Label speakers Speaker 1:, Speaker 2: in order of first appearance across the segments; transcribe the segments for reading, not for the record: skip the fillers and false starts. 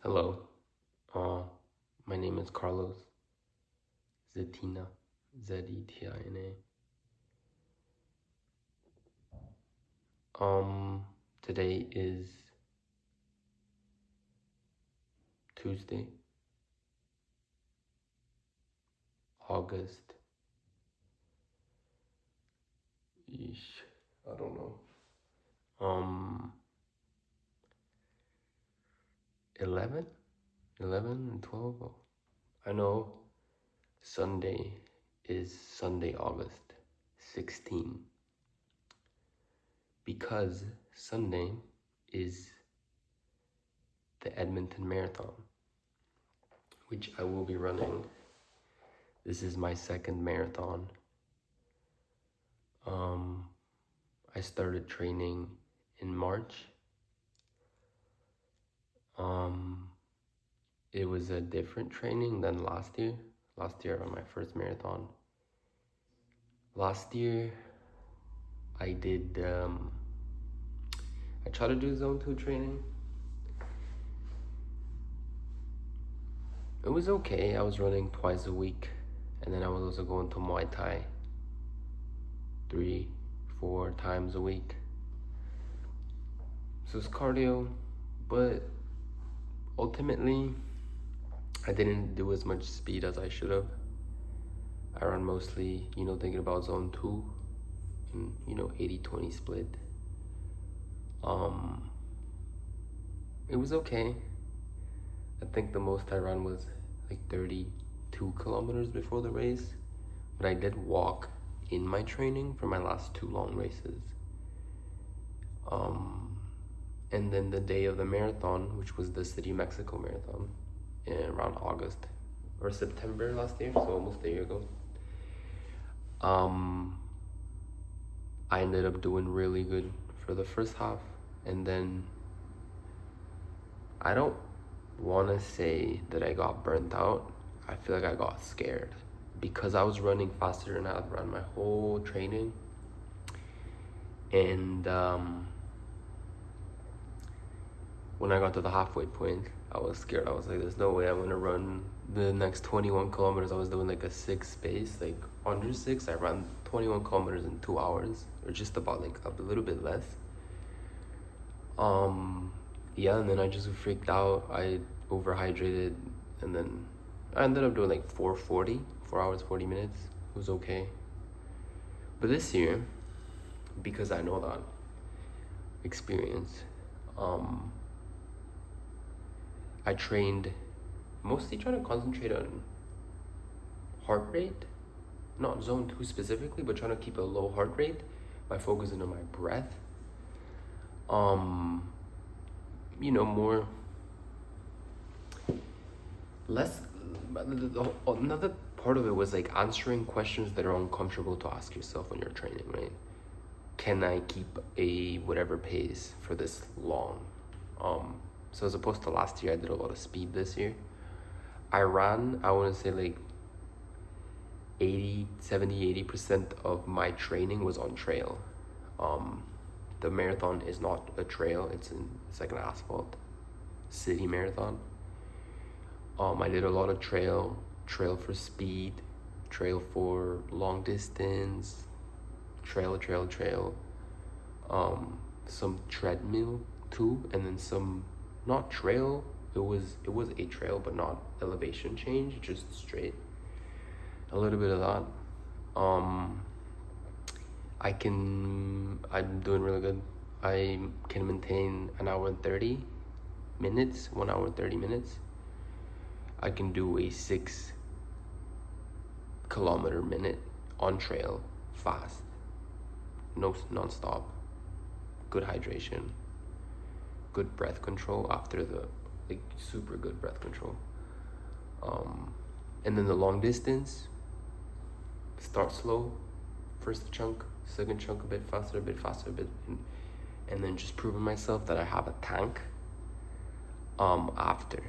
Speaker 1: Hello, uh, my name is Carlos Zetina, Zetina. Today is Tuesday, August. I don't know. 11, 11 and 12. Oh, I know Sunday is Sunday, August 16, because Sunday is the Edmonton Marathon, which I will be running. This is my second marathon. I started training in March. It was a different training than last year. Last year on my first marathon. Last year, I tried to do zone 2 training. It was okay. I was running twice a week, and then I was also going to Muay Thai 3-4 times a week. So it's cardio, but ultimately, I didn't do as much speed as I should have. I run mostly, thinking about zone 2 and, 80-20 split. It was okay. I think the most I ran was like 32 kilometers before the race, but I did walk in my training for my last 2 long races. And then the day of the marathon, which was the City, Mexico marathon, around August or September last year, so almost a year ago, I ended up doing really good for the first half, and then I don't want to say that I got burnt out. I feel like I got scared because I was running faster than I've run my whole training. And when I got to the halfway point, I was scared. I was like, there's no way I'm gonna run the next 21 kilometers. I was doing like a 6 pace, like under 6. I ran 21 kilometers in 2 hours, or just about like a little bit less. Yeah, and then I just freaked out. I overhydrated, and then I ended up doing like 4:40, 4 hours 40 minutes. It was okay. But this year, because I know that experience, I trained mostly trying to concentrate on heart rate, not zone 2 specifically, but trying to keep a low heart rate by focusing on my breath. More less. Another part of it was like answering questions that are uncomfortable to ask yourself when you're training, right? Can I keep a whatever pace for this long? So as opposed to last year, I did a lot of speed. This year I ran, I want to say like 80% of my training was on trail. The marathon is not a trail, it's like an asphalt city marathon. I did a lot of trail for speed, trail for long distance, trail, some treadmill too, and then some not trail. It was a trail, but not elevation change, just straight. A little bit of that. I'm doing really good. I can maintain 1 hour and 30 minutes, 1 hour and 30 minutes. I can do a 6 kilometer minute on trail, fast, no non-stop, good hydration, good breath control after the, like, super good breath control. And then the long distance, start slow, first chunk, second chunk a bit faster, and then just proving myself that I have a tank after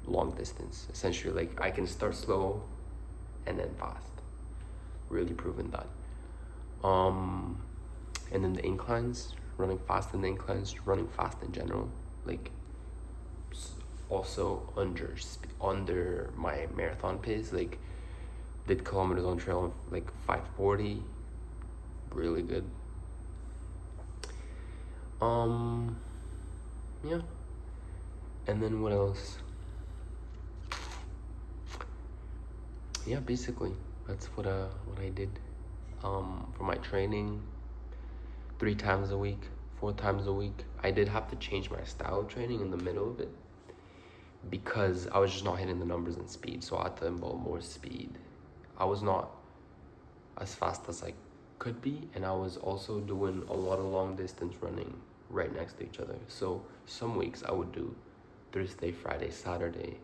Speaker 1: long distance. Essentially, like, I can start slow and then fast. Really proving that. And then the inclines, running fast in the inclines, running fast in general. Like also under my marathon pace. Like did kilometers on trail like 5:40, really good. Yeah. And then what else? Yeah, basically that's what I did. For my training, 3 times a week, 4 times a week. I did have to change my style of training in the middle of it because I was just not hitting the numbers in speed, so I had to involve more speed. I was not as fast as I could be, and I was also doing a lot of long distance running right next to each other. So some weeks I would do Thursday, Friday, Saturday,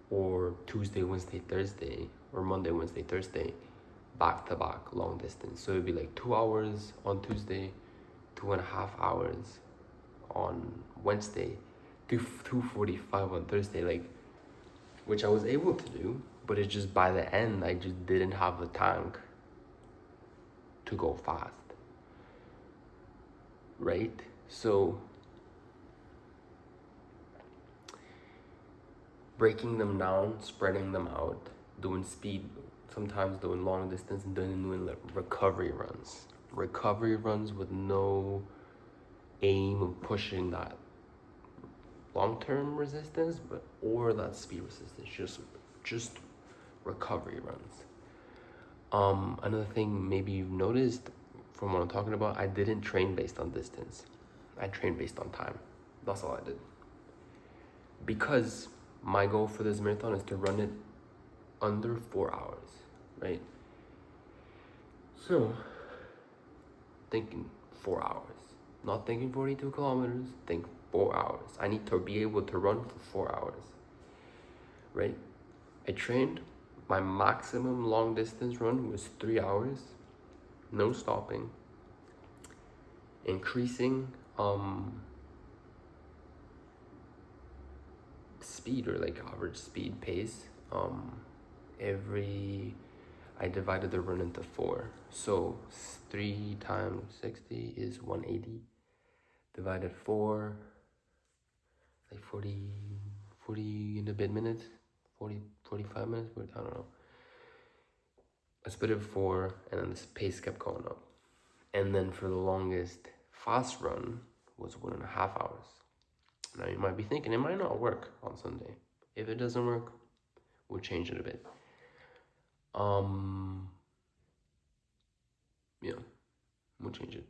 Speaker 1: or Tuesday, Wednesday, Thursday, or Monday, Wednesday, Thursday, back to back long distance. So it'd be like 2 hours on Tuesday, 2.5 hours on Wednesday, 2:45 on Thursday, like, which I was able to do, but it's just by the end I just didn't have the tank to go fast, right? So breaking them down, spreading them out, doing speed, sometimes doing long distance, and then doing like recovery runs with no aim of pushing that long-term resistance, but or that speed resistance, just recovery runs. Another thing maybe you've noticed from what I'm talking about, I didn't train based on distance. I trained based on time. That's all I did. Because my goal for this marathon is to run it under 4 hours, right? So, thinking 4 hours. Not thinking 42 kilometers, think 4 hours. I need to be able to run for 4 hours, right? I trained, my maximum long distance run was 3 hours, no stopping, increasing speed, or like average speed pace. I divided the run into 4. So 3 times 60 is 180. Divided 4, like 40 and a bit minutes, 45 minutes, I don't know. I split it 4, and then this pace kept going up. And then for the longest fast run was 1.5 hours. Now you might be thinking, it might not work on Sunday. If it doesn't work, we'll change it a bit. Yeah, we'll change it.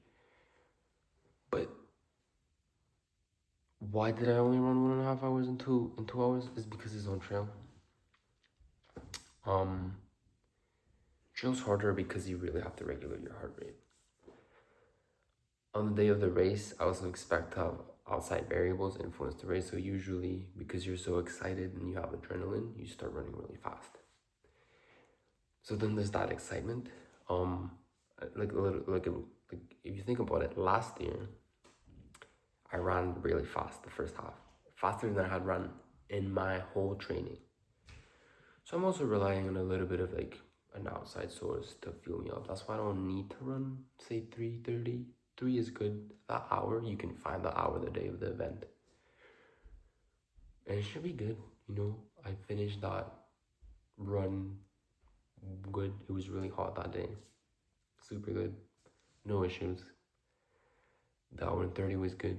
Speaker 1: But why did I only run 1.5 hours in 2 hours? Is because it's on trail. Trail's harder because you really have to regulate your heart rate. On the day of the race, I also expect to have outside variables influence the race. So usually, because you're so excited and you have adrenaline, you start running really fast. So then there's that excitement. Like if you think about it, last year I ran really fast the first half, faster than I had run in my whole training. So I'm also relying on a little bit of like an outside source to fuel me up. That's why I don't need to run, say 3:30. 3 is good. That hour, you can find the hour the day of the event. And it should be good, you know. I finished that run good. It was really hot that day. Super good. No issues. The hour and 30 was good.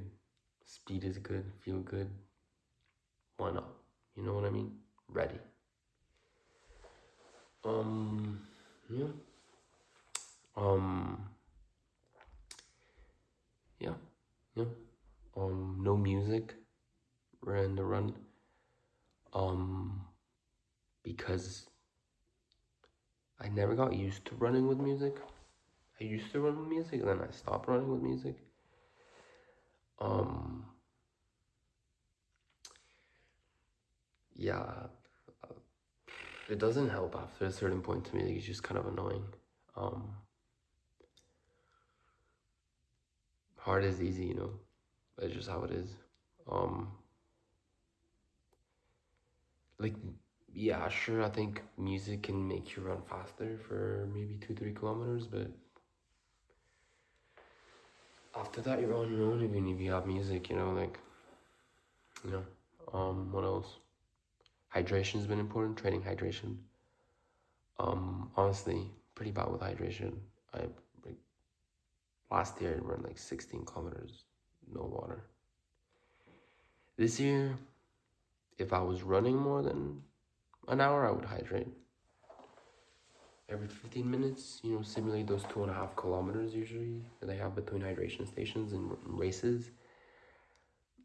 Speaker 1: Speed is good. Feel good. Why not? You know what I mean? Ready. Yeah. Yeah. No music in the run. Because I never got used to running with music. I used to run with music, and then I stopped running with music. Yeah, it doesn't help after a certain point to me. Like, it's just kind of annoying. Hard is easy, you know. It's just how it is. Like, yeah, sure, I think music can make you run faster for maybe 2-3 kilometers, but after that, you're on your own, even if you have music, you know, like, you know. What else? Hydration's been important, training hydration. Honestly, pretty bad with hydration. I like last year I ran like 16 kilometers, no water. This year, if I was running more than an hour, I would hydrate. Every 15 minutes, you know, simulate those 2.5 kilometers usually that they have between hydration stations and races.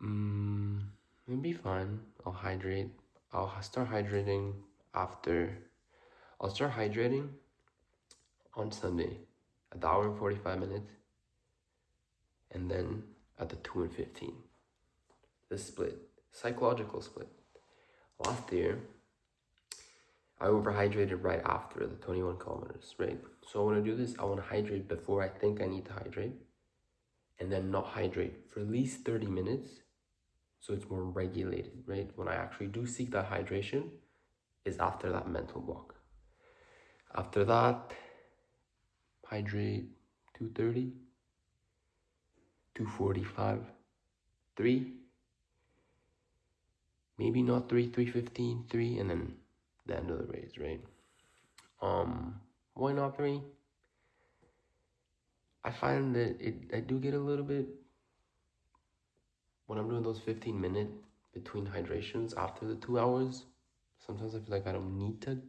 Speaker 1: It'll be fine. I'll hydrate. I'll start hydrating after. I'll start hydrating on Sunday at the hour and 45 minutes, and then at the 2 and 15. The split, psychological split. Last year, I overhydrated right after the 21 kilometers, right? So I want to do this. I want to hydrate before I think I need to hydrate, and then not hydrate for at least 30 minutes, so it's more regulated, right? When I actually do seek that hydration, is after that mental block. After that, hydrate 2:30, 2:45, 3, maybe not 3, 3:15, 3, and then the end of the race, right? Why not 3? I find that I do get a little bit, when I'm doing those 15-minute between hydrations after the 2 hours, sometimes I feel like I don't need to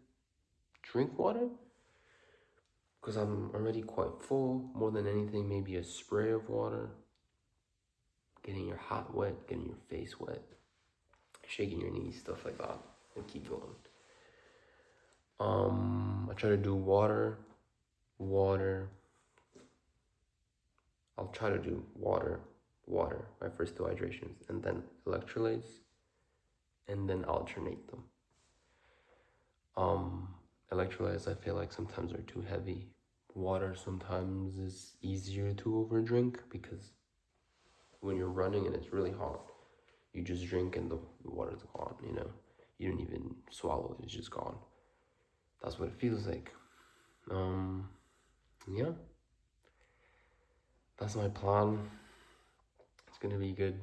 Speaker 1: drink water because I'm already quite full. More than anything, maybe a spray of water, getting your hat wet, getting your face wet, shaking your knees, stuff like that, and keep going. I try to do water. I'll try to do water, my first 2 hydrations, and then electrolytes, and then alternate them. Electrolytes I feel like sometimes are too heavy. Water sometimes is easier to overdrink because when you're running and it's really hot, you just drink and the water's gone, you know? You don't even swallow it, it's just gone. That's what it feels like. Yeah. That's my plan. It's gonna be good.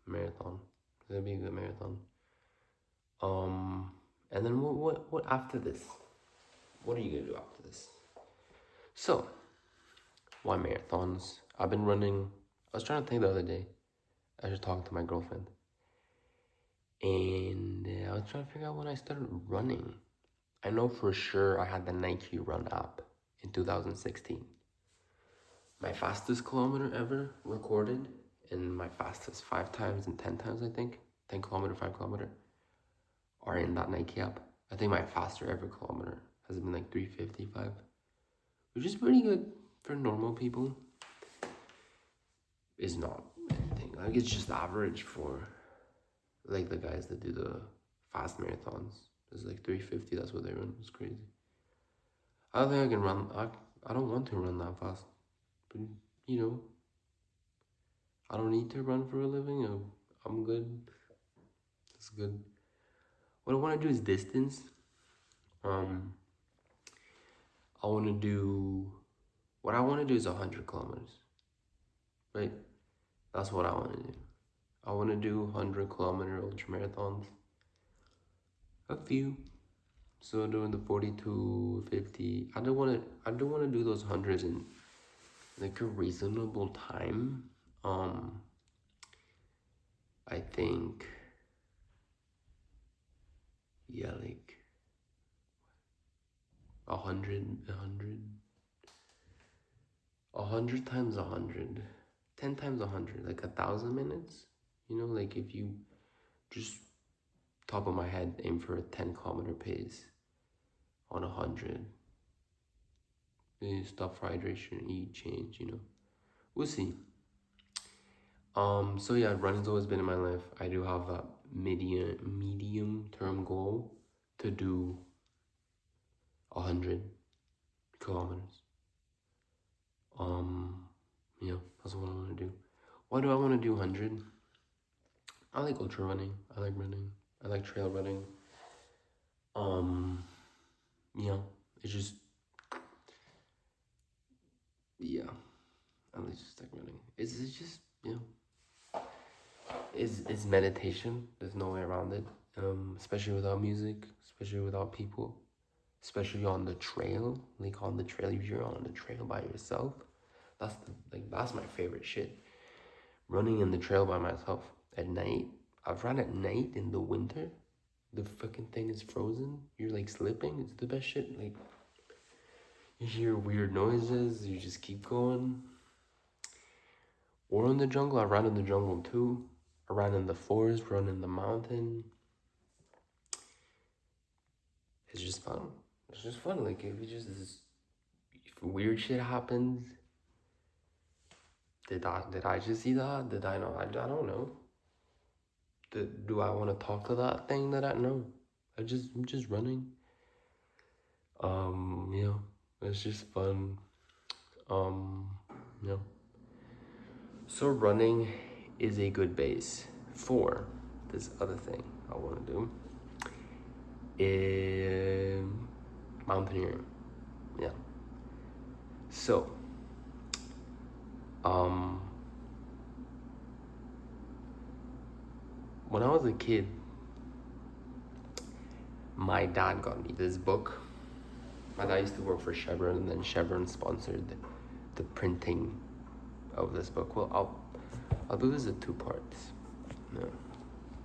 Speaker 1: Marathon. It's gonna be a good marathon. And then what after this? What are you gonna do after this? So, why marathons? I've been running. I was trying to think the other day. I was talking to my girlfriend, and I was trying to figure out when I started running. I know for sure I had the Nike Run app in 2016. My fastest kilometer ever recorded, and my fastest 5 times and 10 times, I think, 10 kilometer, 5 kilometer, are in that Nike app. I think my faster ever kilometer has been like 3:55, which is pretty good for normal people. It's not anything. Like, it's just average for like the guys that do the fast marathons. It's like 3:50, that's what they run. It's crazy. I don't think I can run. I don't want to run that fast. But, you know, I don't need to run for a living. I'm good. It's good. What I want to do is distance. What I want to do is 100 kilometers. Right? That's what I want to do. I want to do 100-kilometer ultra marathons. A few. So doing the 42, 50. I don't want to do those hundreds in like a reasonable time. I think, yeah, like 100 times 100, 10 times 100, like 1,000 minutes. You know, like if you just top of my head aim for a 10-kilometer pace on 100. Stop for hydration, eat, change, you know. We'll see. So yeah, running's always been in my life. I do have a medium term goal to do 100 kilometers. Yeah, that's what I want to do. Why do I want to do 100? I like ultra running. I like running. I like trail running. Yeah, it's just yeah, at least just like running. It's just, you know, it's meditation. There's no way around it. Especially without music, especially without people, especially on the trail. Like on the trail, if you're on the trail by yourself, that's my favorite shit. Running in the trail by myself at night. I've run at night in the winter. The fucking thing is frozen. You're like slipping. It's the best shit. Like you hear weird noises. You just keep going. Or in the jungle. I ran in the jungle too. I ran in the forest. Run in the mountain. It's just fun. It's just fun. Like if you just if weird shit happens. Did I just see that? Did I know? I don't know. Do I want to talk to that thing that I know? I'm just running. Yeah, it's just fun. Yeah. So running is a good base for this other thing I want to do. Mountaineering. Yeah. So, when I was a kid, my dad got me this book. My dad used to work for Chevron, and then Chevron sponsored the printing of this book. Well, I'll do this in two parts. Yeah.